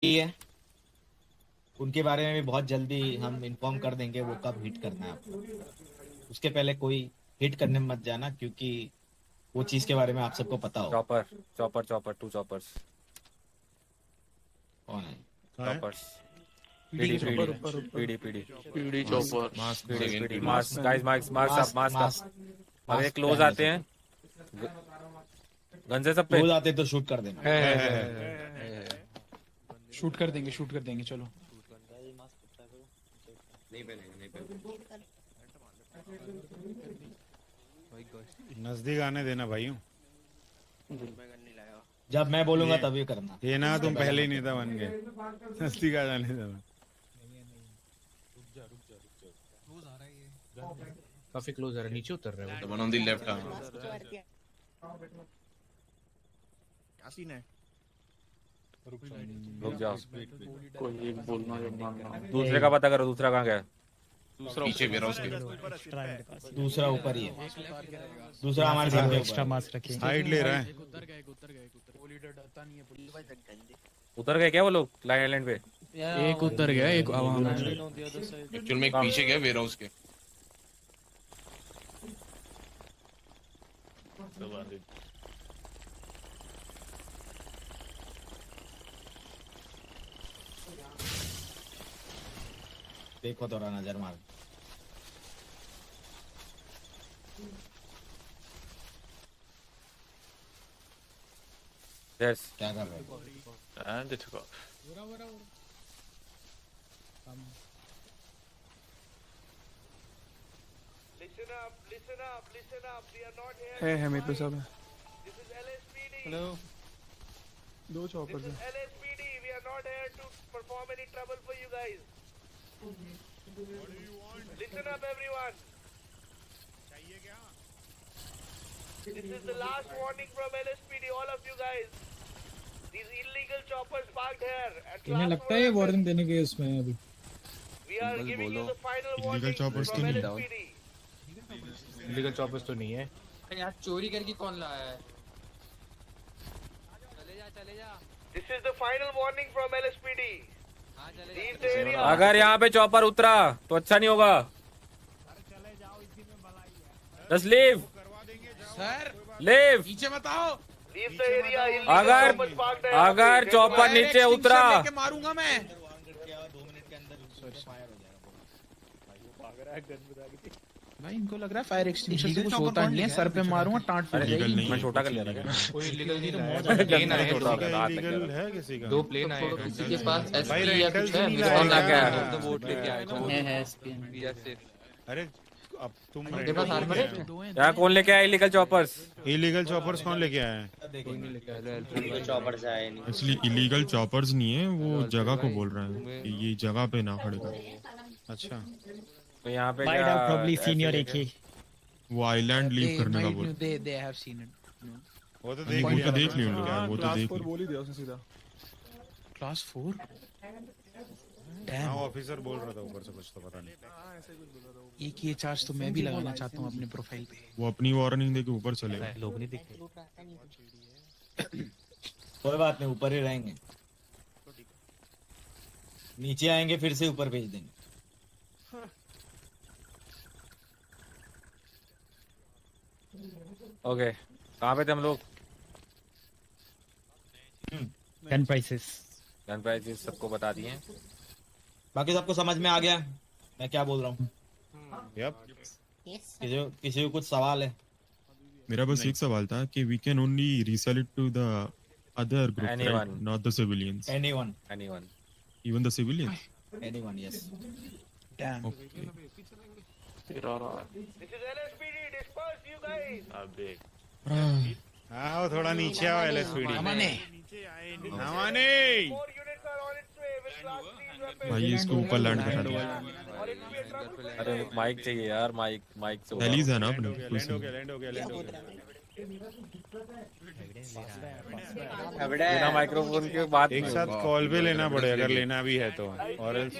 है उनके बारे में भी बहुत जल्दी हम इन्फॉर्म कर देंगे वो कब हिट करना है आपको। उसके पहले कोई हिट करने में मत जाना क्योंकि वो चीज के बारे में आप सबको पता हो। Chopper chopper chopper 2 choppers. कौन है? चॉपर्स पीडी पीडी ऊपर पीडी ऊपर PD PD PD chopper mask PD PD marks mask guys marks marks up marks up. अब ये क्लोज आते हैं गन से सब पे क्लोज आते तो शूट कर देना। शूट कर देंगे चलो। नजदीक आने देना भाइयों। जब मैं बोलूंगा तभी करना। ये ना तुम पहले ही नेता बन गए, नजदीक आ जाने देना। काफी क्लोज आ रहा है, नीचे उतर रहा है वो। One on the left. क्या सीन है? रुक जाओ। कोई एक बोलना जब मानना। दूसरे का पता करो, दूसरा कहाँ गया? पीछे वेयर हाउस के दूसरा ऊपर ही है, दूसरा हमारे सामने एक्स्ट्रा मास्क रखिए। साइड ले रहा है। उतर गए क्या वो लोग लाइन आइलैंड पे? एक उतर गया, एक आवाम है। एक्चुअल में एक पीछे गया वेयर हाउस के। देखो तो नजर मार। यस क्या कर रहे हो? And it go. है मेरे पे सब है। हेलो, दो चॉपर है। This is the last warning from LSPD, all of you guys. These illegal choppers parked here. At इन्हें लगता है ये वार्निंग देने के उसमें अभी। We are giving you the final warning choppers from तो नहीं LSPD. इलीगल चॉपर्स तो नहीं है। यार चोरी करके कौन लाया है? This is the final warning from LSPD. Leave the area. अगर यहाँ पे चॉपर उतरा तो अच्छा नहीं होगा। Just leave. Sir Leave. नीचे बताओ। Leave the area. Illegal अगर choppers parked here. अगर चॉपर नीचे उतरा लेके मारूंगा मैं। 2 मिनट के अंदर फायर हो जाएगा। भाई इनको लग रहा है फायर एक्सटिंग्विशर से कुछ होता नहीं है, सर पे मारूंगा टांट फट जाएगी। मैं छोटा कर लिया था क्या? कोई इलीगल नहीं है। प्लेन आए हैं, लीगल है किसी का? दो प्लेन आए हैं। किसी के पास भाई एसपी या कुछ है? रेंटल मेरे कौन पास लेके आया? तो वोट लेके आए थे। है एसपी। अरे अब तुम उनके पास आर्मर है? यहाँ कौन लेके आया इलीगल चॉपर्स? इलीगल चॉपर्स कौन लेके आया है? एक्चुअली इलीगल चॉपर्स नहीं है, वो जगह को बोल रहा है कि ये जगह पे ना खड़े कर। अच्छा, तो यहाँ पे Might have probably seen your AK। वो आइलैंड लीव करने का बोल। They have seen it. वो तो नहीं, वो तो देख लिया उन लोगों ने, वो तो देख लिया। बोल ही दिया उसने सीधा। क्लास 4 हाँ ऑफिसर बोल रहा था ऊपर से, कुछ तो पता नहीं। एक ये चार्ज तो मैं भी लगाना चाहता हूँ अपने प्रोफाइल पे। वो अपनी वार्निंग देके ऊपर चलेगा। लोग नहीं दिखे। कोई बात नहीं, ऊपर ही रहेंगे। नीचे आएंगे फिर से ऊपर भेज देंगे। ओके, कहाँ पे थे हम लोग? Gun prices. गन प्राइसेस सबको बता दिए। बाकी सबको समझ में आ गया मैं क्या बोल रहा हूँ? यप। किसी को कुछ सवाल है? मेरा बस एक सवाल था कि we can only resell it to the other group, Anyone. Not the civilians. Anyone, even the civilians. anyone, yes. Damn. Okay. This is LSPD. Disperse, you guys. हाँ वो थोड़ा नीचे आओ एलएसपीडी। अमाने नवाने। More units are on its way with class 3 weapons. भाई इसको ऊपर लैंड करा दिया। और it will be a trouble. अरे माइक चाहिए यार, माइक से हेलीज है ना अपने लैंड हो गया, लैंड हो गया, लैंड हो गया। बिना माइक्रोफोन के बात एक साथ कॉल भी लेना पड़े अगर लेना भी है तो, और else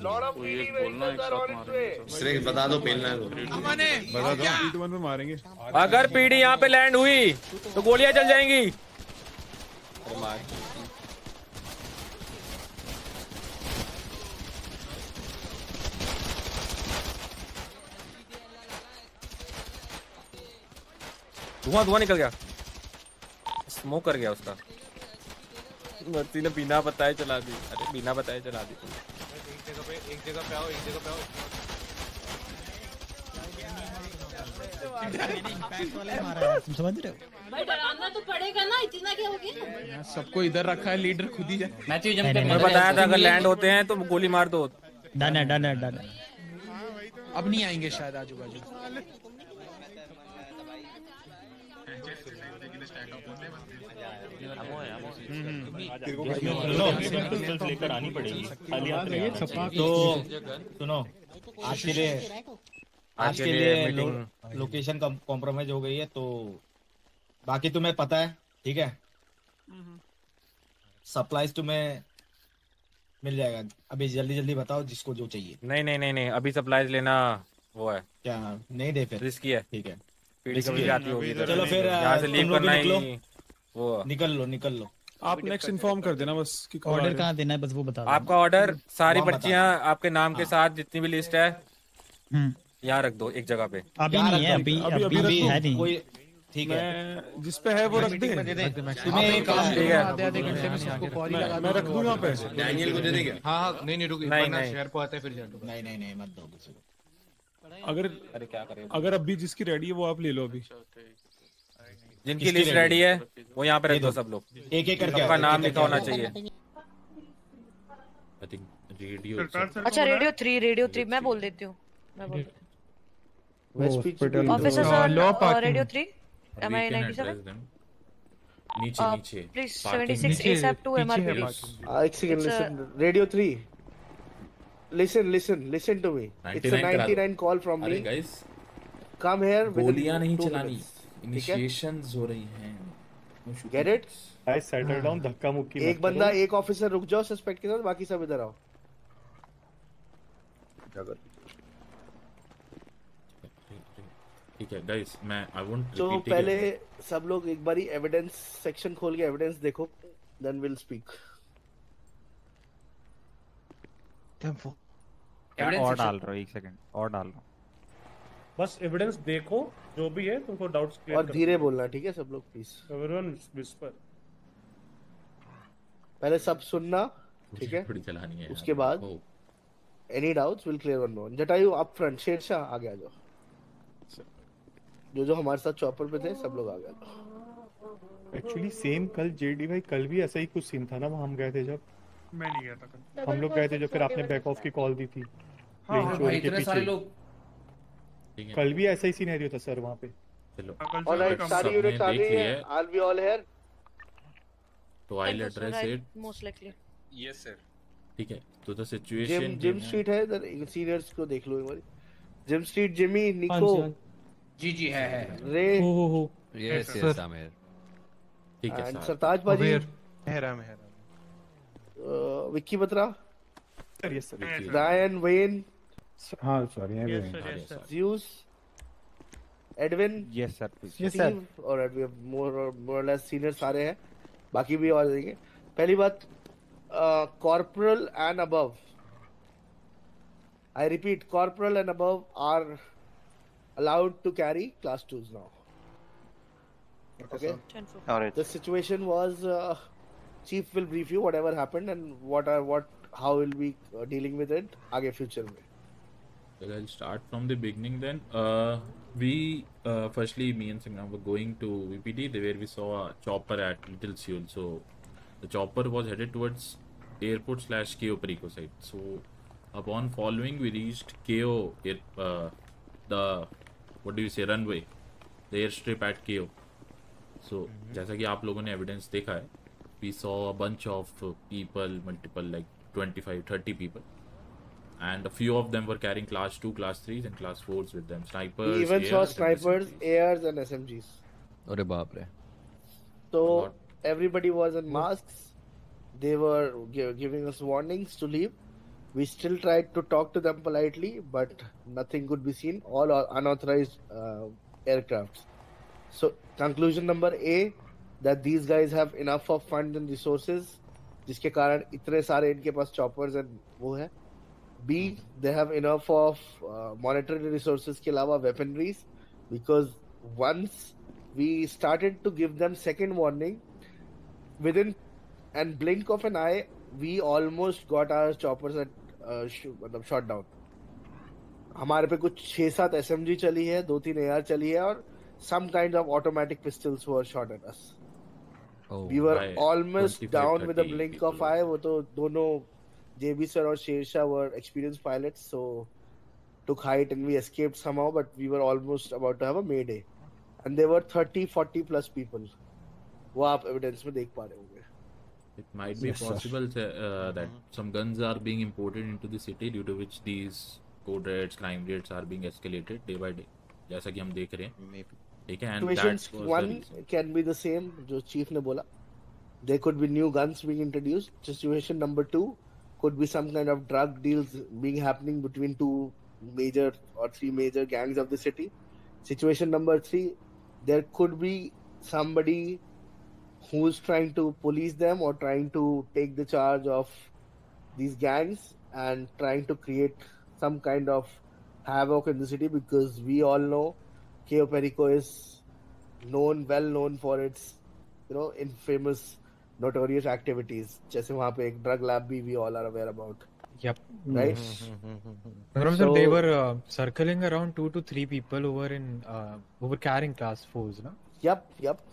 Lot of PD vehicles are on its way. सिर्फ बता दो पेलना है तो। अमाने बता दो। ईद में मारेंगे। अगर पीडी यहाँ पे लैंड हुई तो गोलियां चल जाएंगी। धुआं निकल गया, स्मोक कर गया उसका। मर्सी ने बिना बताए चला दी। अरे बिना बताए चला दी। एक जगह पे आओ, एक जगह पे आओ। इम्पैक्ट वाला मारा है, तुम समझ रहे हो? भाई डराना तो पड़ेगा ना, इतना क्या हो गया? सबको इधर रखा है, लीडर खुद ही जाए। मैथ्यू जंप नहीं, मैं बताया था अगर लैंड होते हैं तो गोली मार दो। डन है। अब नहीं आएंगे शायद आजू बाजू। लेकर आनी पड़ेगी, खाली हाथ नहीं आना। तो सुनो, आज के लिए लोकेशन कॉम्प्रोमाइज हो गई है, तो बाकी तुम्हें पता है, ठीक है? सप्लाईज तुम्हें मिल जाएगा। अभी जल्दी बताओ जिसको जो चाहिए। नहीं, अभी सप्लाईज लेना वो है क्या नहीं दे फिर? रिस्की है। ठीक है, पीढ़ी कभी भी आती होगी। चलो फिर यहाँ से लीव तुम लोग भी करना निकलो। ही वो। निकल लो। आप नेक्स्ट इन्फॉर्म कर देना बस कि ऑर्डर कहाँ देना है, बस वो बता दो। आपका ऑर्डर, सारी नाम पर्चियाँ आपके नाम के साथ, जितनी भी लिस्ट है हम्म, यहाँ रख दो एक जगह पे। अभी नहीं है, अभी है नहीं। कोई ठीक है, मैं जिस पे है वो रख दे। तुम्हें एक काम ठीक है। आधे घंटे में सबको क्वारी लगा मैं रख दूंगा पैसे। डैनियल को दे दे क्या? हाँ, नहीं रुक, नहीं। शहर को आते हैं फिर जाते हैं। नहीं मत दो किसी को। अगर अरे क्या करें, अगर अभी जिसकी रेडी है वो आप ले लो अभी। जिनकी लिस्ट रेडी है वो यहाँ पे रख दो सब लोग। एक करके सबका नाम लिखा होना चाहिए। अच्छा रेडियो 3 मैं बोल देती हूँ। ऑफिसर सर, रेडियो 3 MI 97 नीचे प्लीज 76 ASAP to MRPD। एक second, listen, radio 3, listen to me. It's a 99 call from me. Guys Come here with गोलियां नहीं 2 चलानी, minutes. इनिशिएशंस हो रही हैं। Get it? Guys settle down, धक्का मुक्की एक बंदा, एक ऑफिसर रुक जाओ सस्पेक्ट के साथ, बाकी सब इधर आओ। ठीक है गाइस, मैं आई वोंट तो पहले सब लोग एक बारी एविडेंस सेक्शन खोल के एविडेंस देखो, देन विल स्पीक। और डाल रहा हूँ, एक सेकंड और डाल रहा हूँ। बस एविडेंस देखो, जो भी है तुमको डाउट्स क्लियर और धीरे बोलना, ठीक है सब लोग प्लीज। Everyone whisper. पहले सब सुनना, ठीक है? थोड़ी चलानी है। उसके बाद any doubts will clear one by one. Jatayu up front, Shershah आगे आ जाओ। जो हमारे साथ चॉपर पे थे सब लोग आ गए। एक्चुअली सेम कल जेडी भाई, कल भी ऐसा ही कुछ सीन था ना, वहाँ हम गए थे जब। मैं नहीं गया था कल, हम लोग गए थे जो फिर आपने बैक ऑफ की कॉल दी थी प्लेन चोरी के पीछे। कल भी ऐसा ही सिनेरियो था सर वहाँ पे। चलो ऑलराइट, सारी यूनिट्स आ गई है। I'll be all here. तो I address it most likely. Yes sir. ठीक है। तो द सिचुएशन जिम स्ट्रीट है इधर, सीनियर्स को देख लो एक बार। जिम स्ट्रीट, जिमी, निको, जी है रे, यस यस आमिर। ठीक है and sir. Sartaj Baji, Mehram Vicky Batra, yes sir. Ryan, Wayne, हाँ sorry, Zeus, Edwin, yes sir. Steve, और we have more or less senior सारे हैं, बाकी भी और देंगे। पहली बात, corporal and above, I repeat, corporal and above are allowed to carry class 2s now. Okay? Alright. The situation was, chief will brief you whatever happened and how will we dealing with it आगे future में. Well, I'll start from the beginning then. We firstly, me and Sangram were going to VPD, where we saw a chopper at Little Seoul. So the chopper was headed towards airport / KO Perico side. So upon following, we reached KO, the what do you say, runway, the airstrip at KO. So जैसा कि आप लोगों ने evidence देखा है, we saw a bunch of people, multiple like 25-30 people. And a few of them were carrying class 2, class 3s and class 4s with them. Snipers. We even saw ARs, snipers, ARs and SMGs. अरे बाप रे। So everybody was in masks. They were giving us warnings to leave. We still tried to talk to them politely, but nothing could be seen. All are unauthorized aircrafts. So conclusion number A, that these guys have enough of funds and resources, जिसके कारण इतने सारे इनके पास choppers and वो है. B, they have enough of monetary resources के अलावा weaponries, because once we started to give them second warning. Within and blink of an eye, we almost got our choppers at मतलब shot down. हमारे पे कुछ 6-7 SMG चली है, 2-3 AR चली है और some kind of automatic pistols were shot at us. We were almost down with a blink of eye. वो तो दोनों JB sir और Sher Shah were experienced pilots, so took height and we escaped somehow, but we were almost about to have a mayday. And there were 30-40 plus people. वो आप evidence में देख पा रहे होंगे. It might be possible that some guns are being imported into the city, due to which these code rates, crime rates are being escalated day by day. जैसा कि हम देख रहे हैं. ठीक है. And Situation one can be the same जो chief ने बोला. There could be new guns being introduced. Situation number 2 could be some kind of drug deals being happening between 2 major or 3 major gangs of the city. Situation number 3, there could be somebody who's trying to police them or trying to take the charge of these gangs and trying to create some kind of havoc in the city, because we all know Cayo Perico is well known for its infamous notorious activities. जैसे वहाँ पे एक drug lab भी we all are aware about. Yep. Right? So they were circling around 2 to 3 people who were carrying class 4s, no? Yep.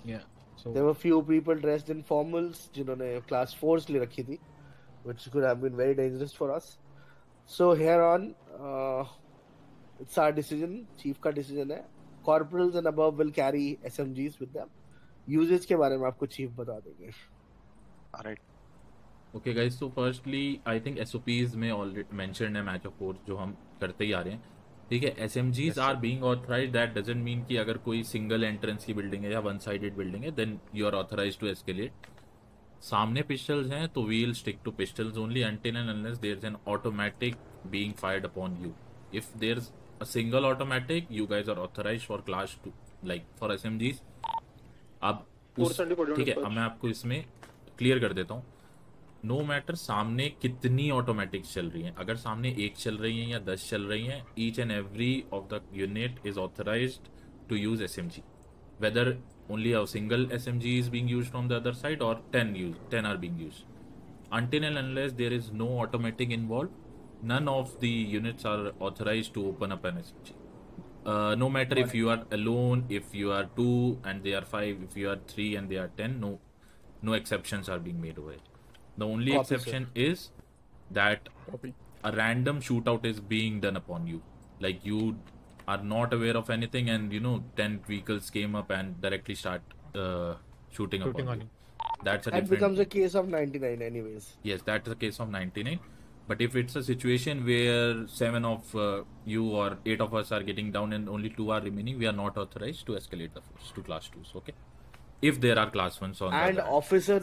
Yeah. So there were few people dressed in formals जिन्होंने class 4s ले रखी थी, which could have been very dangerous for us. So here on, it's our decision, chief का decision है. Corporals and above will carry SMGs with them. Usage के बारे में आपको chief बता देंगे. Alright. Okay guys, so firstly I think SOPs में already mentioned है match of force जो हम करते ही आ रहे हैं. ठीक है. SMGs are being authorized. That doesn't mean कि अगर कोई single entrance की building है या one sided building है, then you are authorized to escalate. सामने pistols हैं तो we'll stick to pistols only until and unless there's an automatic being fired upon you. If there's a single automatic, you guys are authorized for class 2, like for SMGs. अब ठीक है, अब मैं आपको इसमें क्लियर कर देता हूँ. नो मैटर सामने कितनी ऑटोमेटिक्स चल रही हैं, अगर सामने 1 चल रही हैं या 10 चल रही हैं, each and every of the unit is authorised to use SMG, whether only a single SMG is being used from the other side or 10 are being used. Until and unless there is no automatic involved, none of the units are authorized to open up an SMG. No matter if you are alone, if you are 2 and they are 5, if you are 3 and they are 10, no exceptions are being made over it. The only exception is that a random shootout is being done upon you. Like you are not aware of anything and 10 vehicles came up and directly start shooting upon you. That's a that different... becomes a case of 99 anyways. Yes, that's a case of 99. But if it's a situation where 7 of you or 8 of us are getting down and only 2 are remaining, we are not authorized to escalate the force to class 2s, okay? If there are class 1s on and the officer